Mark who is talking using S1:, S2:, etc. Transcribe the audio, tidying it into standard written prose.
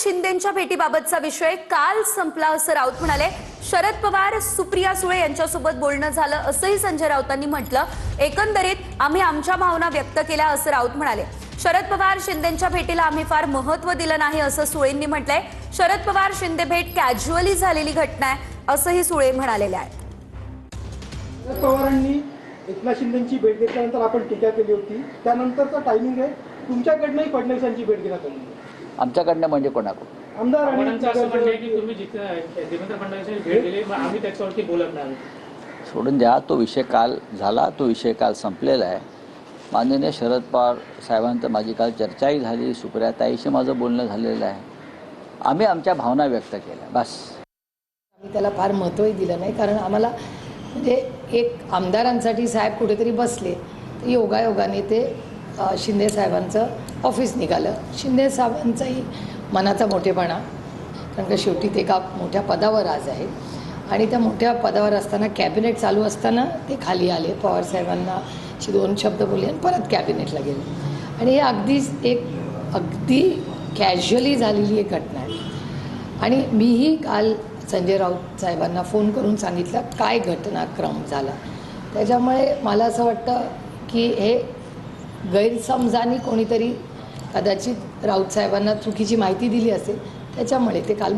S1: शिंदेंच्या भेटीबाबतचा विषय काल संपला असं राऊत म्हणाले। शरद पवार सुप्रिया सुळे यांच्यासोबत बोलणं झालं असंही संजय राऊतांनी म्हटलं। एकंदरीत आम्ही आमच्या भावना व्यक्त केल्या असं राऊत म्हणाले। शरद पवार शिंदेंच्या भेटीला आम्ही फार महत्त्व दिलं नाही असं सुळेंनी म्हटलंय। शरद पवार शिंदे भेट कॅज्युअली झालेली घटना आहे असंही सुळे म्हणालेले आहेत।
S2: शरद पवारांनी एकनाथ शिंदेंची भेट घेतल्यानंतर आपण टीका केली होती, त्यानंतरचा टायमिंग आहे तुमच्याकडनंही फडणवीसांची भेट घेण्यात आली।
S3: आमच्याकडनं म्हणजे कोणाकडून?
S2: आमदारांचं
S4: असं म्हणणं आहे की तुम्ही देवेंद्र फडणवीसांची भेट दिली मग आम्ही त्याच्यावरती बोलत नाही।
S3: सोडून द्या, तो विषय काल झाला, तो विषय काल संपलेला आहे। माननीय शरद पवार साहेबांचं माझी काल चर्चाही झाली, सुप्रियाताईशी माझं बोलणं झालेलं आहे। आम्ही आमच्या भावना व्यक्त केल्या, बस।
S5: आम्ही त्याला फार महत्त्वही दिलं नाही, कारण आम्हाला म्हणजे एक आमदारांसाठी साहेब कुठेतरी बसले तर योगायोगाने ते शिंदे साहेबांचं ऑफिस निघालं। शिंदे साहेबांचाही मनाचा मोठेपणा, कारण का शेवटी ते एका मोठ्या पदावर आज आहे आणि त्या मोठ्या पदावर असताना कॅबिनेट चालू असताना ते खाली आले, पवार साहेबांना दोन शब्द बोलले आणि परत कॅबिनेटला गेले। आणि हे अगदी कॅज्युअली झालेली एक घटना आहे। आणि मीही काल संजय राऊत साहेबांना फोन करून सांगितलं काय घटनाक्रम झाला। त्याच्यामुळे मला असं वाटतं की हे गैरसमजाने कोणीतरी कदाचित राऊत साहेबांना चुकीची माहिती दिली असेल, त्याच्यामुळे ते काल